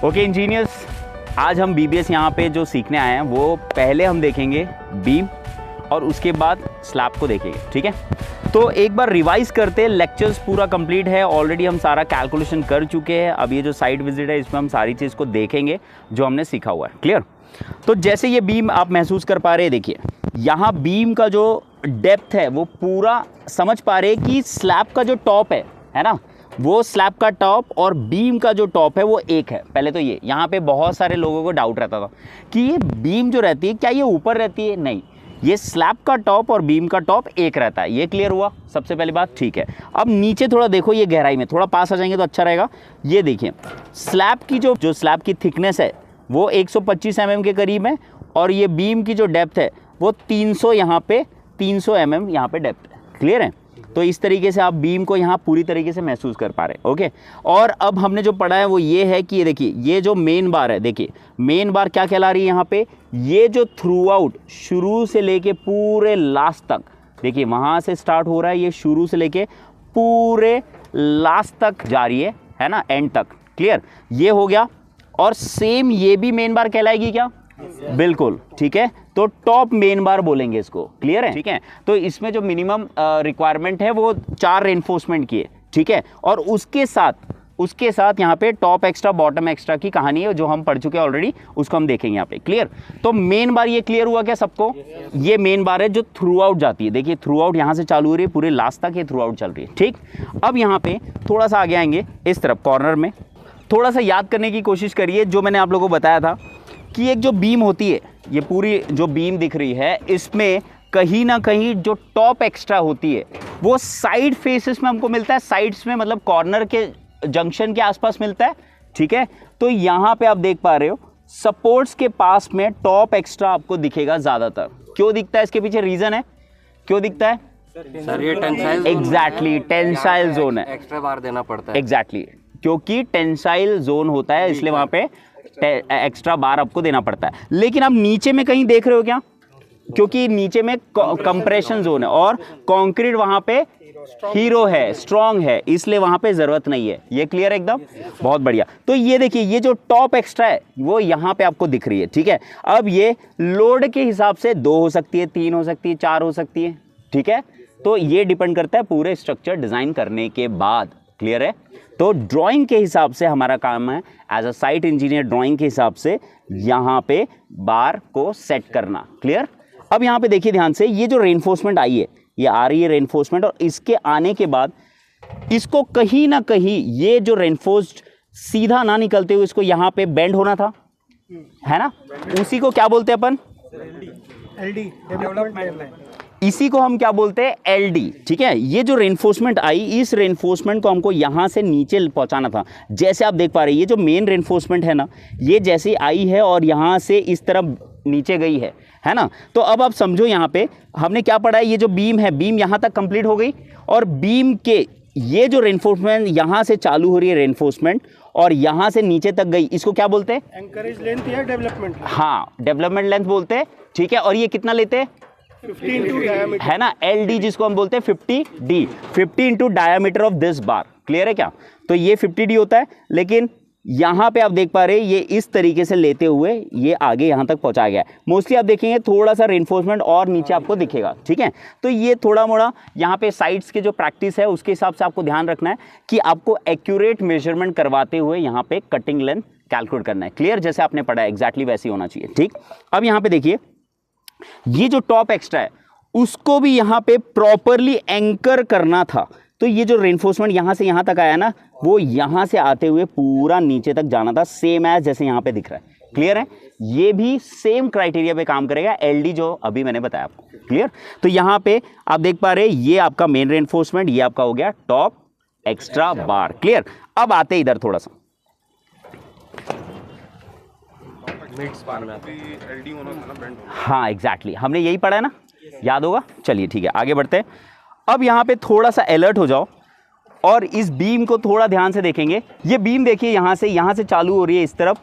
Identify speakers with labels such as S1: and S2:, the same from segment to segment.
S1: Okay engineers, आज हम BBS यहाँ पे जो सीखने आए हैं वो पहले हम देखेंगे बीम और उसके बाद स्लैब को देखेंगे, ठीक है। तो एक बार रिवाइज करते, लेक्चर्स पूरा कंप्लीट है, ऑलरेडी हम सारा कैलकुलेशन कर चुके हैं। अब ये जो साइट विजिट है इसमें हम सारी चीज़ को देखेंगे जो हमने सीखा हुआ है, क्लियर। तो जैसे ये बीम आप महसूस कर पा रहे हैं, देखिए यहाँ बीम का जो डेप्थ है वो पूरा समझ पा रहे हैं कि स्लैब का जो टॉप है ना, वो स्लैब का टॉप और बीम का जो टॉप है वो एक है। पहले तो ये यहाँ पे बहुत सारे लोगों को डाउट रहता था कि ये बीम जो रहती है क्या ये ऊपर रहती है, नहीं, ये स्लैब का टॉप और बीम का टॉप एक रहता है। ये क्लियर हुआ सबसे पहली बात, ठीक है। अब नीचे थोड़ा देखो, ये गहराई में थोड़ा पास आ जाएंगे तो अच्छा रहेगा। ये देखिए स्लैब की जो स्लैब की थिकनेस है वो 125 mm के करीब है और ये बीम की जो डेप्थ है वो 300 mm यहाँ पे डेप्थ है, क्लियर है। तो इस तरीके से आप बीम को यहाँ पूरी तरीके से महसूस कर पा रहे हैं, ओके। और अब हमने जो पढ़ा है वो ये है कि ये देखिए ये जो मेन बार है, देखिए मेन बार क्या कहला रही है यहाँ पे, ये जो थ्रू आउट शुरू से लेके पूरे लास्ट तक, देखिए वहाँ से स्टार्ट हो रहा है, ये शुरू से लेके पूरे लास्ट तक जा रही है ना, एंड तक, क्लियर। ये हो गया। और सेम ये भी मेन बार कहलाएगी क्या? बिल्कुल, ठीक है। तो टॉप मेन बार बोलेंगे इसको, क्लियर है, ठीक है। तो इसमें जो मिनिमम रिक्वायरमेंट है वो 4 रेनफोर्समेंट की है, ठीक है। और उसके साथ यहाँ पे टॉप एक्स्ट्रा बॉटम एक्स्ट्रा की कहानी है जो हम पढ़ चुके हैं ऑलरेडी, उसको हम देखेंगे यहाँ पे, क्लियर। तो मेन बार ये क्लियर हुआ क्या सबको? ये मेन बार है जो थ्रू आउट जाती है, देखिए थ्रू आउट यहाँ से चालू हो रही है, पूरे लास्ट तक ये थ्रू आउट चल रही है, ठीक। अब यहाँ पे थोड़ा सा आगे आएंगे, इस तरफ कॉर्नर में थोड़ा सा याद करने की कोशिश करिए जो मैंने आप लोगों को बताया था कि एक जो बीम होती है, ये पूरी जो बीम दिख रही है इसमें कहीं ना कहीं जो टॉप एक्स्ट्रा होती है वो साइड फेसेस में हमको मिलता है, साइड्स में मतलब कॉर्नर के जंक्शन के आसपास मिलता है, ठीक है। तो यहाँ पे आप देख पा रहे हो सपोर्ट्स के पास में टॉप एक्स्ट्रा आपको दिखेगा ज़्यादातर। क्यों दिखता है? इसके पीछे रीज़न है, क्यों दिखता है
S2: सर? ये टेंसाइल,
S1: एग्जैक्टली टेंसाइल जोन है,
S2: एक्स्ट्रा बार देना पड़ता है,
S1: एग्जैक्टली क्योंकि टेंसाइल जोन होता है इसलिए वहाँ पे एक्स्ट्रा बार आपको देना पड़ता है। लेकिन आप नीचे में कहीं देख रहे हो क्या? क्योंकि नीचे में कंप्रेशन जोन है और कंक्रीट वहां पे हीरो है, स्ट्रांग है, इसलिए वहां पे जरूरत नहीं है। ये क्लियर एकदम, बहुत बढ़िया। तो ये देखिए ये जो टॉप एक्स्ट्रा है वो यहाँ पे आपको दिख रही है, ठीक है। अब ये लोड के हिसाब से 2 हो सकती है, 3 हो सकती है, 4 हो सकती है, ठीक है। तो ये डिपेंड करता है पूरे स्ट्रक्चर डिजाइन करने के बाद, क्लियर है। तो ड्राइंग के हिसाब से हमारा काम है as a site engineer, drawing के हिसाब से यहाँ पे बार को सेट करना, क्लियर। अब यहाँ पे देखिए ध्यान से, ये जो रेनफोर्समेंट आई है, ये आ रही है रेनफोर्समेंट, और इसके आने के बाद इसको कहीं ना कहीं ये जो रेनफोर्स्ड सीधा ना निकलते हुए इसको यहाँ पे बेंड होना था, है ना। उसी को क्या बोलते हैं अपन? LD, development. इसी को हम क्या बोलते हैं? LD, ठीक है। ये जो रेनफोर्समेंट आई, इस रेनफोर्समेंट को हमको यहाँ से नीचे पहुँचाना था। जैसे आप देख पा रहे हैं ये जो मेन रेनफोर्समेंट है ना, ये जैसे आई है और यहाँ से इस तरफ नीचे गई है ना। तो अब आप समझो यहाँ पे हमने क्या पढ़ा है, ये जो बीम है, बीम यहाँ तक कंप्लीट हो गई और बीम के ये जो रेनफोर्समेंट यहाँ से चालू हो रही है रेनफोर्समेंट और यहाँ से नीचे तक गई, इसको क्या बोलते हैं? एंकरेज लेंथ या डेवलपमेंट। हाँ, डेवलपमेंट लेंथ बोलते हैं, ठीक है। और ये कितना लेते हैं? 50 है ना, LD जिसको हम बोलते हैं 50D, 50 into diameter of this bar, clear है क्या? तो ये 50D होता है, लेकिन यहाँ पे आप देख पा रहे हैं ये इस तरीके से लेते हुए ये आगे यहाँ तक पहुँचा गया है। मोस्टली आप देखेंगे थोड़ा सा रेनफोर्समेंट और नीचे आपको दिखेगा, ठीक है। तो ये थोड़ा मोड़ा यहाँ पे साइड्स के जो प्रैक्टिस है उसके हिसाब से आपको ध्यान रखना है कि आपको एक्यूरेट मेजरमेंट करवाते हुए यहाँ पे कटिंग लेंथ कैलकुलेट करना है, क्लियर। जैसे आपने पढ़ा है एग्जैक्टली वैसे ही होना चाहिए, ठीक। अब यहाँ पे देखिए ये जो टॉप एक्स्ट्रा है उसको भी यहाँ पे प्रॉपरली एंकर करना था। तो ये जो रेनफोर्समेंट यहाँ से यहाँ तक आया ना, वो यहाँ से आते हुए पूरा नीचे तक जाना था, सेम एज जैसे यहाँ पे दिख रहा है, क्लियर है। ये भी सेम क्राइटेरिया पे काम करेगा, LD जो अभी मैंने बताया आपको, क्लियर। तो यहाँ पे आप देख पा रहे हैं ये आपका मेन रेनफोर्समेंट, ये आपका हो गया टॉप एक्स्ट्रा बार, क्लियर। अब आते इधर थोड़ा सा, हाँ एग्जैक्टली, हमने यही पढ़ा है ना, याद होगा। चलिए ठीक है, आगे बढ़ते हैं। अब यहाँ पे थोड़ा सा अलर्ट हो जाओ और इस बीम को थोड़ा ध्यान से देखेंगे। ये बीम देखिए यहाँ से चालू हो रही है इस तरफ,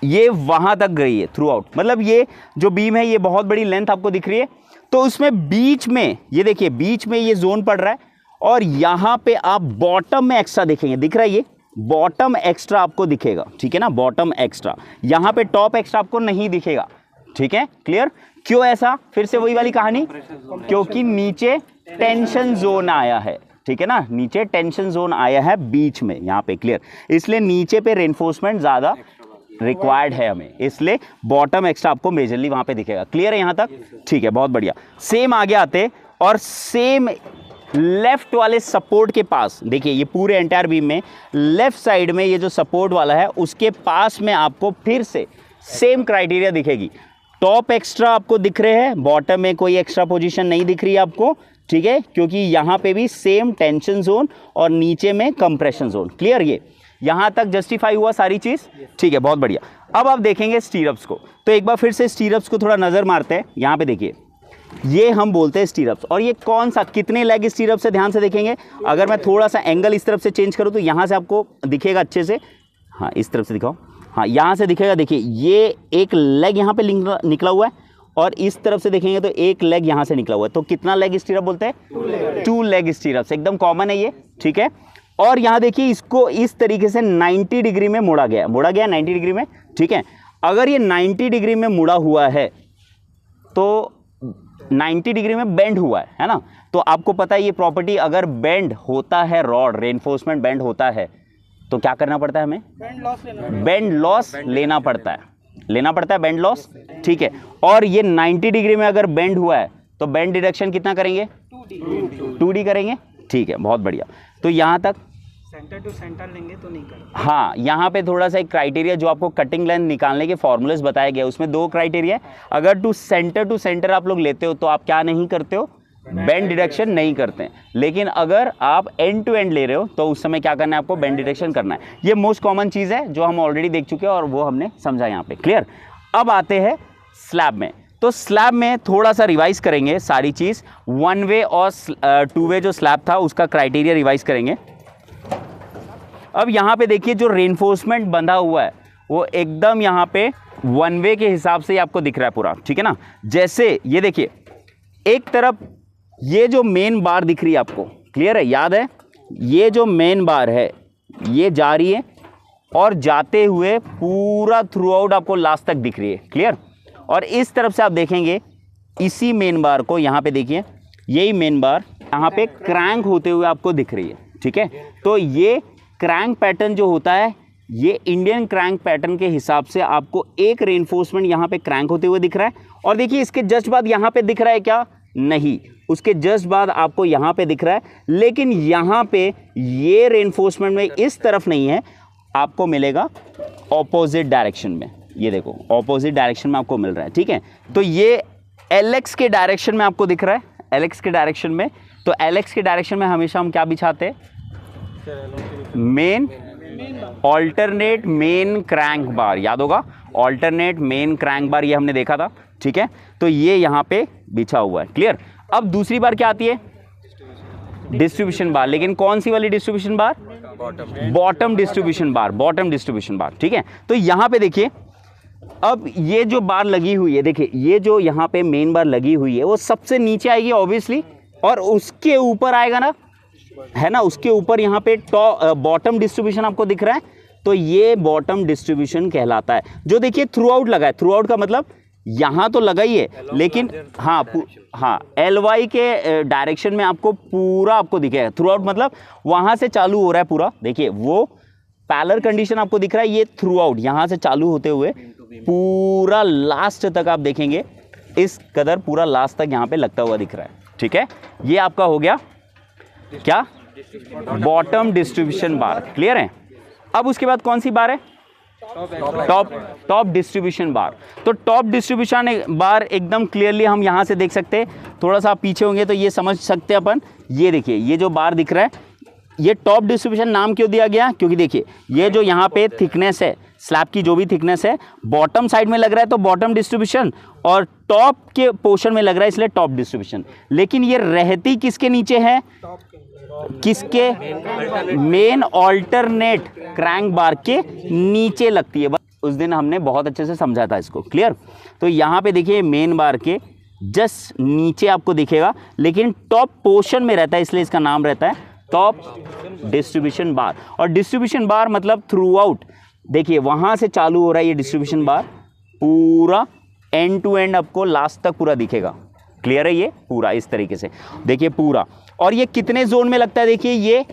S1: ये वहाँ तक गई है थ्रू आउट, मतलब ये जो बीम है ये बहुत बड़ी लेंथ आपको दिख रही है। तो उसमें बीच में ये देखिए बीच में ये जोन पड़ रहा है और यहाँ पे आप बॉटम में एक्स्ट्रा देखेंगे, दिख रहा है बॉटम एक्स्ट्रा आपको दिखेगा, ठीक है ना, बॉटम एक्स्ट्रा। यहाँ पे टॉप एक्स्ट्रा आपको नहीं दिखेगा, ठीक है, क्लियर। क्यों ऐसा? फिर से वही वाली कहानी, क्योंकि नीचे टेंशन जोन आया है, ठीक है ना, नीचे टेंशन जोन आया है बीच में यहाँ पे, क्लियर। इसलिए नीचे पे रेनफोर्समेंट ज्यादा रिक्वायर्ड है हमें, इसलिए बॉटम एक्स्ट्रा आपको मेजरली वहां पे दिखेगा। क्लियर है यहाँ तक? ठीक है, बहुत बढ़िया। सेम आगे आते और सेम लेफ्ट वाले सपोर्ट के पास देखिए, ये पूरे एंटायर बीम में लेफ्ट साइड में ये जो सपोर्ट वाला है उसके पास में आपको फिर से सेम क्राइटेरिया दिखेगी। टॉप एक्स्ट्रा आपको दिख रहे हैं, बॉटम में कोई एक्स्ट्रा पोजीशन नहीं दिख रही है आपको, ठीक है, क्योंकि यहाँ पे भी सेम टेंशन जोन और नीचे में कंप्रेशन जोन। क्लियर? ये यहाँ तक जस्टिफाई हुआ सारी चीज़? ठीक है, बहुत बढ़िया। अब आप देखेंगे स्टीरअप्स को, तो एक बार फिर से स्टीरअप्स को थोड़ा नज़र मारते हैं। यहाँ पे देखिए, ये हम बोलते हैं स्टीरअप्स, और ये कौन सा, कितने लेग स्टीरअप्स है ध्यान से देखेंगे। अगर मैं थोड़ा सा एंगल इस तरफ से चेंज करूँ तो यहाँ से आपको दिखेगा अच्छे से, हाँ इस तरफ से दिखाओ, हाँ यहाँ से दिखेगा। देखिए ये एक लेग यहाँ पे निकला हुआ है, और इस तरफ से देखेंगे तो एक लेग यहाँ से निकला हुआ है, तो कितना लेग स्टीरअप बोलते हैं? 2 लेग स्टीरअप्स, एकदम कॉमन है ये, ठीक है। और यहाँ देखिए, इसको इस तरीके से 90 डिग्री में मोड़ा गया 90 डिग्री में, ठीक है। अगर ये 90 डिग्री में मुड़ा हुआ है तो 90 डिग्री में बेंड हुआ है ना, तो आपको पता है ये प्रॉपर्टी, अगर बेंड होता है रॉड, रेनफोर्समेंट बेंड होता है तो क्या करना पड़ता है हमें? बेंड लॉस लेना पड़ता है, बेंड लॉस, ठीक है। और ये 90 डिग्री में अगर बेंड हुआ है तो बेंड डिडक्शन कितना करेंगे? 2D करेंगे, ठीक है, बहुत बढ़िया। तो यहाँ तक
S3: सेंटर टू सेंटर लेंगे तो नहीं करेंगे।
S1: हाँ, यहाँ पे थोड़ा सा एक क्राइटेरिया जो आपको कटिंग लेंथ निकालने के फॉर्मूलेस बताया गया, उसमें 2 क्राइटेरिया है। अगर टू सेंटर आप लोग लेते हो तो आप क्या नहीं करते हो? बेंड डिडक्शन नहीं करते हैं। लेकिन अगर आप एंड टू एंड ले रहे हो तो उस समय क्या करना है आपको? बेंड डिडक्शन करना है। ये मोस्ट कॉमन चीज़ है जो हम ऑलरेडी देख चुके हैं और वो हमने समझा यहाँ पे, क्लियर। अब आते हैं स्लैब में, तो स्लैब में थोड़ा सा रिवाइज करेंगे सारी चीज़। 1 वे और 2 वे जो स्लैब था उसका क्राइटेरिया रिवाइज करेंगे। अब यहाँ पे देखिए, जो रेनफोर्समेंट बंधा हुआ है वो एकदम यहाँ पे 1 वे के हिसाब से आपको दिख रहा है पूरा, ठीक है ना। जैसे ये देखिए, एक तरफ ये जो मेन बार दिख रही है आपको, क्लियर है, याद है, ये जो मेन बार है ये जा रही है और जाते हुए पूरा थ्रू आउट आपको लास्ट तक दिख रही है, क्लियर। और इस तरफ से आप देखेंगे इसी मेन बार को, यहाँ पे देखिए, यही मेन बार यहाँ पे क्रैंक होते हुए आपको दिख रही है, ठीक है। तो ये क्रैंक पैटर्न जो होता है, ये इंडियन क्रैंक पैटर्न के हिसाब से आपको एक रेनफोर्समेंट यहाँ पे क्रैंक होते हुए दिख रहा है। और देखिए, इसके जस्ट बाद यहाँ पे दिख रहा है क्या? नहीं, उसके जस्ट बाद आपको यहाँ पे दिख रहा है, लेकिन यहाँ पे ये रेनफोर्समेंट में इस तरफ नहीं है, आपको मिलेगा ऑपोजिट डायरेक्शन में। ये देखो, ऑपोजिट डायरेक्शन में आपको मिल रहा है, ठीक है। तो ये LX के डायरेक्शन में आपको दिख रहा है, LX के डायरेक्शन में। तो LX के डायरेक्शन में हमेशा हम क्या बिछाते हैं? मेन ऑल्टरनेट मेन क्रैंक बार, याद होगा, ऑल्टरनेट मेन क्रैंक बार, ये हमने देखा था, ठीक है। तो ये यहाँ पे बिछा हुआ है, क्लियर। अब दूसरी बार क्या आती है? डिस्ट्रीब्यूशन बार, लेकिन कौन सी वाली डिस्ट्रीब्यूशन बार? बॉटम डिस्ट्रीब्यूशन बार, बॉटम डिस्ट्रीब्यूशन बार, ठीक है। तो यहाँ पे देखिए, अब ये जो बार लगी हुई है, देखिए ये जो यहाँ पे मेन बार लगी हुई है वो सबसे नीचे आएगी ऑब्वियसली, और उसके ऊपर आएगा ना, है ना, उसके ऊपर यहाँ पे बॉटम डिस्ट्रीब्यूशन आपको दिख रहा है, तो ये बॉटम डिस्ट्रीब्यूशन कहलाता है। जो देखिए थ्रू आउट लगा है, थ्रू आउट का मतलब यहाँ तो लगा ही है, लेकिन हाँ LY के डायरेक्शन में आपको पूरा आपको दिखेगा। थ्रू आउट मतलब वहाँ से चालू हो रहा है पूरा, देखिए वो पैलर कंडीशन आपको दिख रहा है, ये थ्रू आउट यहाँ से चालू होते हुए पूरा लास्ट तक आप देखेंगे, इस कदर पूरा लास्ट तक यहाँ पे लगता हुआ दिख रहा है, ठीक है। ये आपका हो गया क्या? बॉटम डिस्ट्रीब्यूशन बार, क्लियर है। अब उसके बाद कौन सी बार है? टॉप डिस्ट्रीब्यूशन बार। तो टॉप डिस्ट्रीब्यूशन बार एकदम क्लियरली हम यहाँ से देख सकते हैं, थोड़ा सा पीछे होंगे तो ये समझ सकते हैं अपन। ये देखिए, ये जो बार दिख रहा है, ये टॉप डिस्ट्रीब्यूशन नाम क्यों दिया गया? क्योंकि देखिए ये जो यहाँ पे थिकनेस है, स्लैब की जो भी थिकनेस है, बॉटम साइड में लग रहा है तो बॉटम डिस्ट्रीब्यूशन, और टॉप के पोर्शन में लग रहा है इसलिए टॉप डिस्ट्रीब्यूशन। लेकिन ये रहती किसके नीचे है? किसके? मेन ऑल्टरनेट क्रैंक बार के नीचे लगती है। उस दिन हमने बहुत अच्छे से समझा था इसको, क्लियर। तो यहाँ पे देखिए मेन बार के जस्ट नीचे आपको दिखेगा, लेकिन टॉप पोर्शन में रहता है इसलिए इसका नाम रहता है टॉप डिस्ट्रीब्यूशन बार। और डिस्ट्रीब्यूशन बार मतलब थ्रू आउट, देखिए वहां से चालू हो रहा है ये डिस्ट्रीब्यूशन बार, पूरा एंड टू एंड आपको लास्ट तक पूरा दिखेगा। क्लियर है? ये पूरा इस तरीके से देखिए पूरा। और ये कितने जोन में लगता है? देखिए ये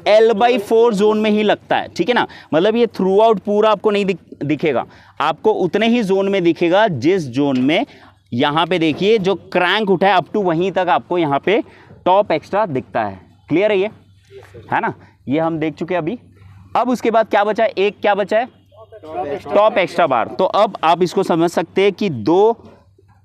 S1: L/4 जोन में ही लगता है, ठीक है ना। मतलब ये थ्रू आउट पूरा आपको नहीं दिखेगा, आपको उतने ही जोन में दिखेगा जिस जोन में यहाँ पे देखिए जो क्रैंक उठा है अप टू वहीं तक आपको यहाँ पे टॉप एक्स्ट्रा दिखता है। क्लियर है? ये है ना, ये हम देख चुके हैं अभी। अब उसके बाद क्या बचा है? एक क्या बचा है? टॉप एक्स्ट्रा बार। तो अब आप इसको समझ सकते हैं कि दो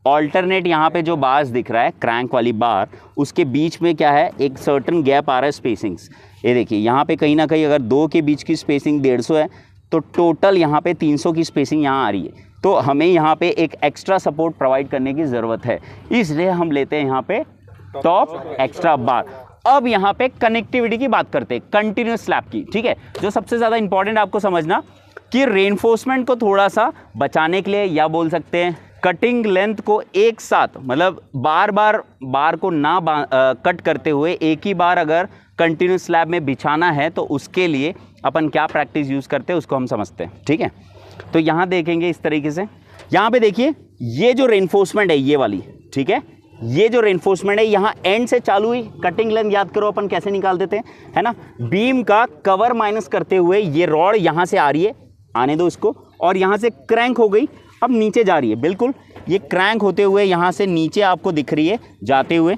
S1: ऑल्टरनेट यहाँ पे जो बार्स दिख रहा है क्रैंक वाली बार, उसके बीच में क्या है? एक सर्टन गैप आ रहा है, स्पेसिंग्स। ये देखिए यहाँ पे कहीं ना कहीं अगर दो के बीच की स्पेसिंग 150 है तो टोटल यहाँ पे 300 की स्पेसिंग यहाँ आ रही है। तो हमें यहाँ पे एक एक्स्ट्रा सपोर्ट प्रोवाइड करने की ज़रूरत है, इसलिए हम लेते हैं यहाँ पे टॉप एक्स्ट्रा बार। अब यहाँ पे कनेक्टिविटी की बात करते हैं, कंटिन्यूस स्लैब की, ठीक है। जो सबसे ज़्यादा इंपॉर्टेंट आपको समझना कि रेनफोर्समेंट को थोड़ा सा बचाने के लिए, या बोल सकते हैं कटिंग लेंथ को एक साथ, मतलब बार बार बार को ना कट करते हुए एक ही बार अगर कंटिन्यूस स्लैब में बिछाना है तो उसके लिए अपन क्या प्रैक्टिस यूज़ करते हैं उसको हम समझते हैं, ठीक है। तो यहाँ देखेंगे इस तरीके से, यहाँ पे देखिए ये जो रेनफोर्समेंट है ये वाली, ठीक है, ये जो रेनफोर्समेंट है यहाँ एंड से चालू हुई। कटिंग लेंथ याद करो अपन कैसे निकाल देते हैं, है ना। बीम का कवर माइनस करते हुए ये रॉड यहाँ से आ रही है, आने दो इसको, और यहाँ से क्रैंक हो गई, अब नीचे जा रही है। बिल्कुल ये क्रैंक होते हुए यहाँ से नीचे आपको दिख रही है जाते हुए,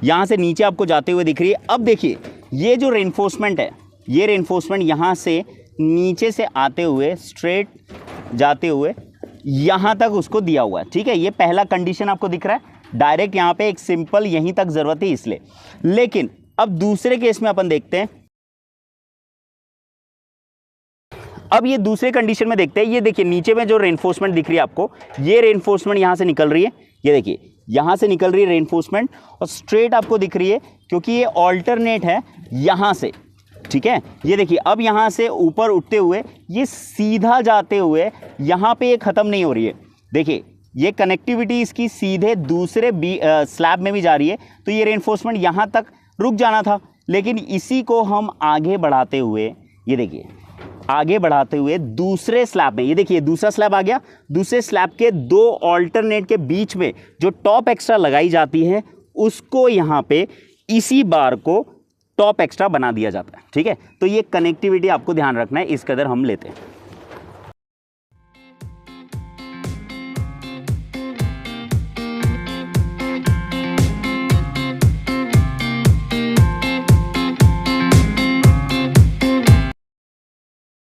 S1: यहाँ से नीचे आपको जाते हुए दिख रही है। अब देखिए ये जो रेनफोर्समेंट है, ये रेनफोर्समेंट यहाँ से नीचे से आते हुए स्ट्रेट जाते हुए यहाँ तक उसको दिया हुआ है, ठीक है। ये पहला कंडीशन आपको दिख रहा है, डायरेक्ट यहाँ पे एक सिंपल यहीं तक ज़रूरत है इसलिए। लेकिन अब दूसरे केस में अपन देखते हैं, अब ये दूसरे कंडीशन में देखते हैं। ये देखिए नीचे में जो रेनफोर्समेंट दिख रही है आपको, ये रेनफोर्समेंट यहाँ से निकल रही है, ये देखिए यहाँ से निकल रही है रेनफोर्समेंट और स्ट्रेट आपको दिख रही है क्योंकि ये ऑल्टरनेट है यहाँ से, ठीक है। ये देखिए अब यहाँ से ऊपर उठते हुए ये सीधा जाते हुए यहाँ पे ये ख़त्म नहीं हो रही है। देखिए ये कनेक्टिविटी इसकी सीधे दूसरे स्लैब में भी जा रही है, तो ये रेनफोर्समेंट यहाँ तक रुक जाना था, लेकिन इसी को हम आगे बढ़ाते हुए, ये देखिए आगे बढ़ाते हुए दूसरे स्लैब में, ये देखिए दूसरा स्लैब आ गया, दूसरे स्लैब के दो ऑल्टरनेट के बीच में जो टॉप एक्स्ट्रा लगाई जाती है उसको यहाँ पे इसी बार को टॉप एक्स्ट्रा बना दिया जाता है, ठीक है। तो ये कनेक्टिविटी आपको ध्यान रखना है, इस कदर हम लेते हैं।